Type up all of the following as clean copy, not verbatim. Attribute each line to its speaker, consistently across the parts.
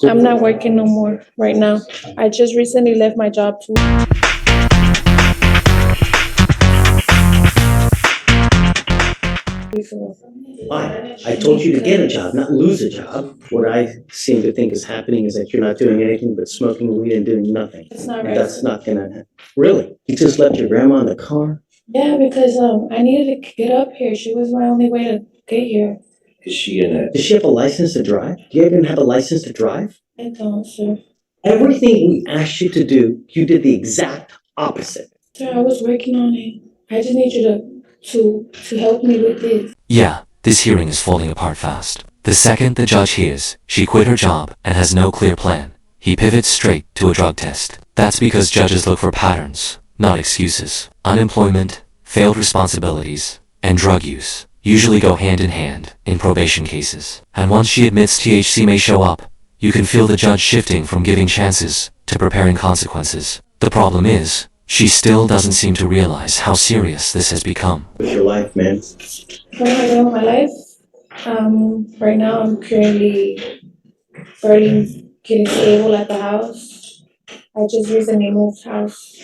Speaker 1: I'm not working no more right now. I just recently left my job too.
Speaker 2: Why? I told you to get a job, not lose a job. What I seem to think is happening is that you're not doing anything but smoking weed and doing nothing.
Speaker 1: It's not
Speaker 2: And
Speaker 1: right.
Speaker 2: that's not gonna happen. Really? You just left your grandma in the car?
Speaker 1: Yeah, because I needed to get up here. She was my only way to get here.
Speaker 3: Is she in a?
Speaker 2: Does she have a license to drive? Do you even have a license to drive?
Speaker 1: I don't, sir.
Speaker 2: Everything we asked you to do, you did the exact opposite.
Speaker 1: Sir, I was working on it. I just need you to help me with this.
Speaker 4: Yeah, this hearing is falling apart fast. The second the judge hears she quit her job and has no clear plan, he pivots straight to a drug test. That's because judges look for patterns, not excuses. Unemployment, failed responsibilities, and drug use usually go hand in hand in probation cases. And once she admits THC may show up, you can feel the judge shifting from giving chances to preparing consequences. The problem is, she still doesn't seem to realize how serious this has become.
Speaker 2: What's your life, man?
Speaker 1: What am I doing with my life? Right now I'm currently getting stable at the house. I just recently moved house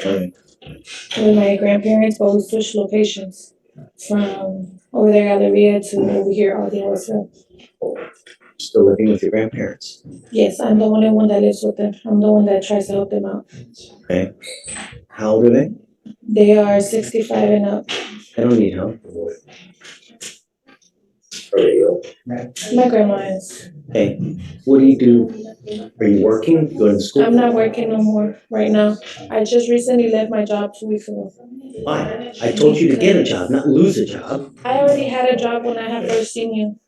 Speaker 1: with my grandparents, but we switched locations from over there Galleria to over here, all the other.
Speaker 2: Still living with your grandparents.
Speaker 1: Yes, I'm the only one that lives with them. I'm the one that tries to help them out.
Speaker 2: Okay. How old are they?
Speaker 1: They are 65 and up.
Speaker 2: I don't need help.
Speaker 1: My grandma is.
Speaker 2: Hey, what do you do? Are you working? You going to school?
Speaker 1: I'm not working no more right now. I just recently left my job 2 weeks ago.
Speaker 2: Why? I told you to get a job, not lose a job.
Speaker 1: I already had a job when I had first seen you,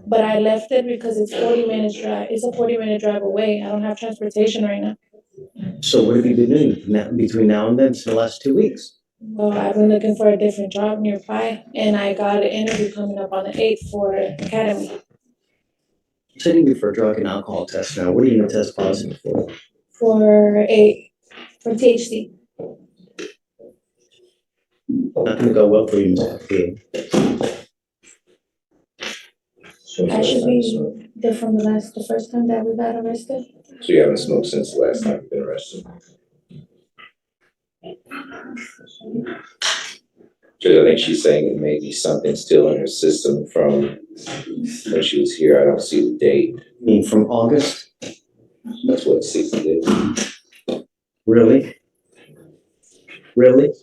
Speaker 1: but I left it because it's 40 minutes drive. It's a 40-minute drive away. I don't have transportation right now.
Speaker 2: So what have you been doing between now and then for the last 2 weeks?
Speaker 1: Well, I've been looking for a different job nearby, and I got an interview coming up on the 8th for Academy.
Speaker 2: I'm sending you for a drug and alcohol test now. What are you gonna test positive for?
Speaker 1: For THC.
Speaker 2: Not gonna go well for you, Mr. P.
Speaker 1: I should be there from the first time that we got arrested.
Speaker 3: So you haven't smoked since the last time you've been arrested? Because I think she's saying it may be something still in her system from when she was here. I don't see the date.
Speaker 2: I mean, from August?
Speaker 3: That's what 60 did.
Speaker 2: Really? Really?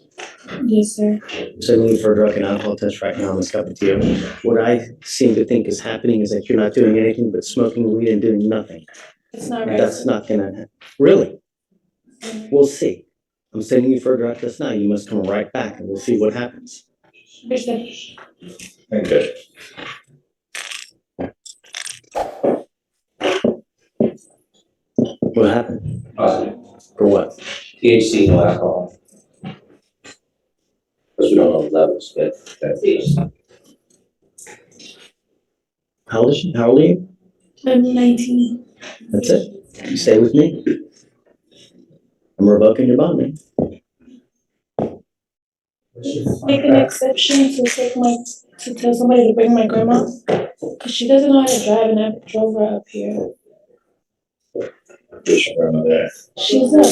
Speaker 1: Yes, sir.
Speaker 2: I'm sending you for a drug and alcohol test right now, Ms. Capatio. What I seem to think is happening is that you're not doing anything but smoking weed and doing nothing.
Speaker 1: It's not
Speaker 2: And
Speaker 1: right.
Speaker 2: that's not gonna happen. Really? We'll see. I'm sending you for a drug test now. You must come right back and we'll see what happens.
Speaker 1: Understand?
Speaker 3: Okay.
Speaker 2: What happened?
Speaker 3: Positive.
Speaker 2: For what?
Speaker 3: THC, no alcohol. Because we don't know the levels, but that is.
Speaker 2: How old is she? How old are you?
Speaker 1: I'm 19.
Speaker 2: That's it. You stay with me. I'm revoking your bond, man.
Speaker 1: Make an exception to tell somebody to bring my grandma, because she doesn't know how to drive, and I drove her up here.
Speaker 3: Where's your grandmother at?
Speaker 1: She's up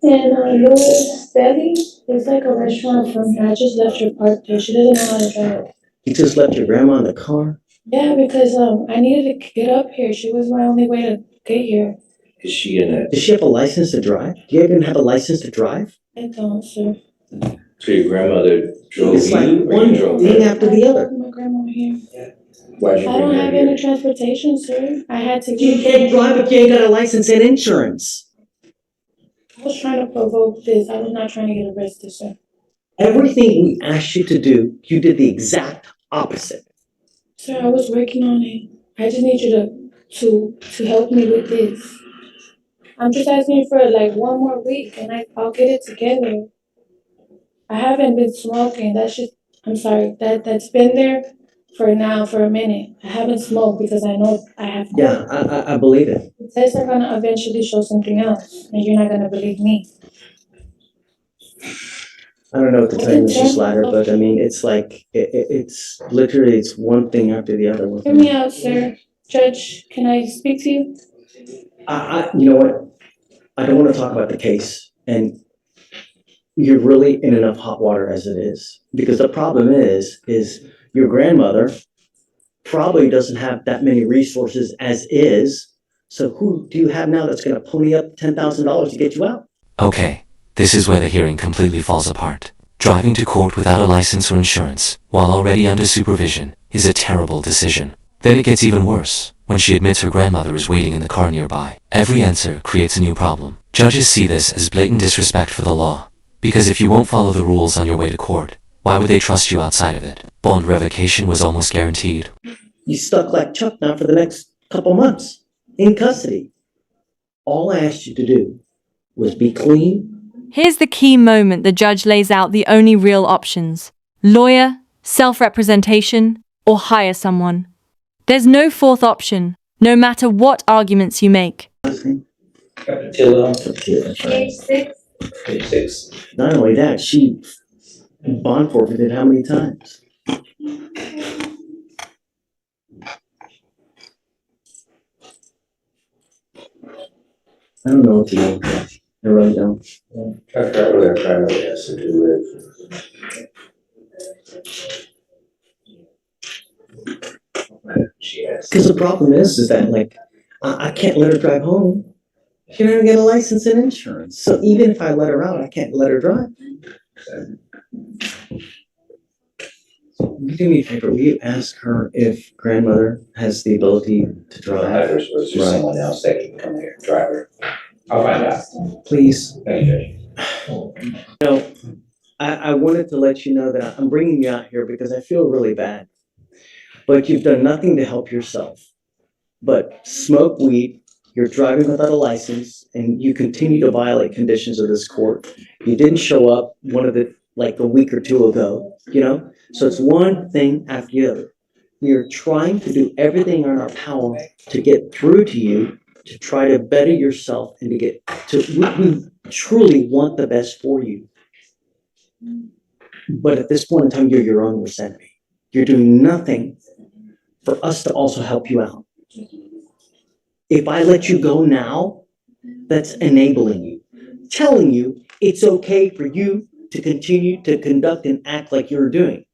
Speaker 1: in Louis Deli. It's like a restaurant from here. I just left her parked there. She doesn't know how to drive.
Speaker 2: You just left your grandma in the car?
Speaker 1: Yeah, because I needed to get up here. She was my only way to get here.
Speaker 3: Is she in a?
Speaker 2: Does she have a license to drive? Do you even have a license to drive?
Speaker 1: I don't, sir.
Speaker 3: So your grandmother drove
Speaker 2: It's like
Speaker 3: you, or
Speaker 2: one
Speaker 3: you drove
Speaker 2: thing
Speaker 3: her?
Speaker 2: after the
Speaker 1: I
Speaker 2: other.
Speaker 1: drove my grandma here.
Speaker 3: Why'd you
Speaker 1: I
Speaker 3: bring
Speaker 1: don't
Speaker 3: her
Speaker 1: have
Speaker 3: here?
Speaker 1: any transportation, sir. I had to
Speaker 2: You can't drive if you ain't got a license and insurance.
Speaker 1: I was trying to provoke this. I was not trying to get arrested, sir.
Speaker 2: Everything we asked you to do, you did the exact opposite.
Speaker 1: Sir, I was working on it. I just need you to help me with this. I'm just asking you for like 1 more week, and I'll get it together. I haven't been smoking. I'm sorry. That's been there for a minute. I haven't smoked because I know I have.
Speaker 2: Yeah, I believe it.
Speaker 1: The tests are gonna eventually show something else, and you're not gonna believe me.
Speaker 2: I don't know what to tell you, Mr. Slatter, but I mean, it's like, it's literally, it's one thing after the other.
Speaker 1: Hear me out, sir. Judge, can I speak to you?
Speaker 2: You know what? I don't want to talk about the case, and you're really in enough hot water as it is. Because the problem is your grandmother probably doesn't have that many resources as is. So who do you have now that's going to pony up $10,000 to get you out?
Speaker 4: Okay, this is where the hearing completely falls apart. Driving to court without a license or insurance, while already under supervision, is a terrible decision. Then it gets even worse. When she admits her grandmother is waiting in the car nearby, every answer creates a new problem. Judges see this as blatant disrespect for the law. Because if you won't follow the rules on your way to court, why would they trust you outside of it? Bond revocation was almost guaranteed.
Speaker 2: You stuck like Chuck now for the next couple months in custody. All I asked you to do was be clean.
Speaker 5: Here's the key moment the judge lays out the only real options: lawyer, self-representation, or hire someone. There's no fourth option, no matter what arguments you make.
Speaker 3: Till,
Speaker 1: Page 6.
Speaker 3: page 6.
Speaker 2: Not only that, she bond forfeited how many times? I don't know what to do. I really don't.
Speaker 3: I really has to do with. She has.
Speaker 2: Because the problem is that like, I can't let her drive home. She doesn't get a license and insurance. So even if I let her out, I can't let her drive. Will you do me a favor? Will you ask her if grandmother has the ability to drive?
Speaker 3: Or is there someone else that can come here, drive her? I'll find out.
Speaker 2: Please.
Speaker 3: Thank you.
Speaker 2: I wanted to let you know that I'm bringing you out here because I feel really bad. But you've done nothing to help yourself. But smoke weed, you're driving without a license, and you continue to violate conditions of this court. You didn't show up like a week or two ago, you know? So it's one thing after the other. We are trying to do everything in our power to get through to you, to try to better yourself and we truly want the best for you. But at this point in time, you're your own worst enemy. You're doing nothing for us to also help you out. If I let you go now, that's enabling you, telling you it's okay for you to continue to conduct and act like you're doing.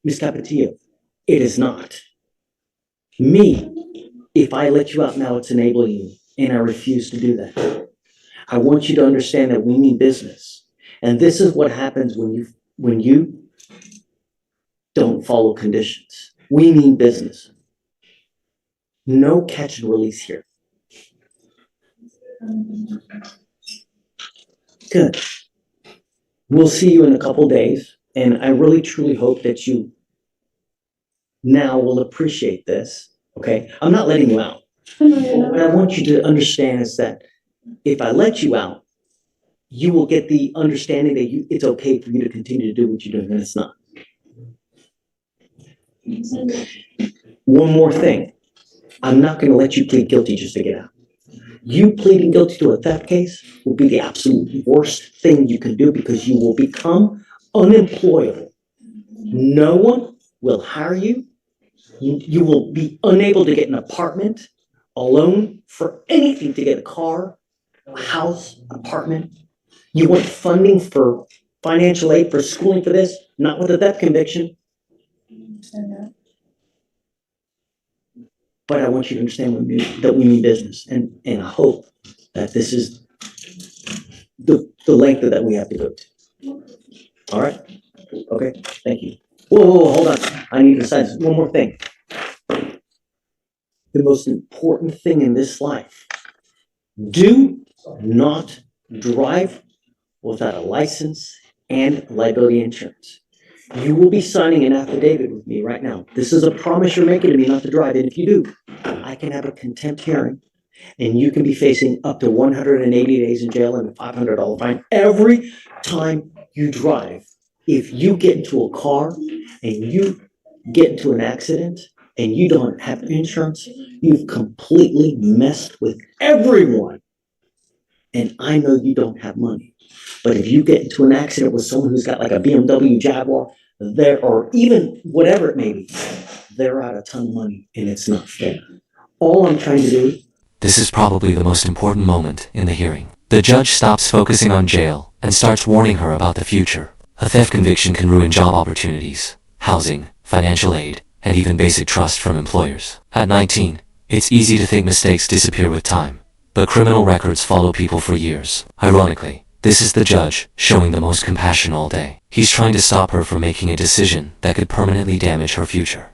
Speaker 2: Ms. Capetillo, it is not. Me, if I let you out now, it's enabling you, and I refuse to do that. I want you to understand that we mean business. And this is what happens when you don't follow conditions. We mean business. No catch and release here. Good. We'll see you in a couple days, and I really truly hope that you now will appreciate this, okay? I'm not letting you out. What I want you to understand is that if I let you out, you will get the understanding that it's okay for you to continue to do what you're doing, and it's not. One more thing. I'm not going to let you plead guilty just to get out. You pleading guilty to a theft case will be the absolute worst thing you can do because you will become unemployable. No one will hire you. You will be unable to get an apartment, a loan for anything, to get a car, a house, apartment. You want funding for financial aid for schooling for this, not with a theft conviction. But I want you to understand that we mean business, and I hope that this is the length that we have to go to. All right? Okay, thank you. Whoa, hold on. I need to say one more thing. The most important thing in this life: do not drive without a license and liability insurance. You will be signing an affidavit with me right now. This is a promise you're making to me not to drive. And if you do, I can have a contempt hearing, and you can be facing up to 180 days in jail and a $500 fine every time you drive. If you get into a car and you get into an accident and you don't have insurance, you've completely messed with everyone. And I know you don't have money. But if you get into an accident with someone who's got like a BMW Jaguar, or even whatever it may be, they're out a ton of money and it's not fair. All I'm trying to do.
Speaker 4: This is probably the most important moment in the hearing. The judge stops focusing on jail and starts warning her about the future. A theft conviction can ruin job opportunities, housing, financial aid, and even basic trust from employers. At 19, it's easy to think mistakes disappear with time, but criminal records follow people for years. Ironically, this is the judge showing the most compassion all day. He's trying to stop her from making a decision that could permanently damage her future.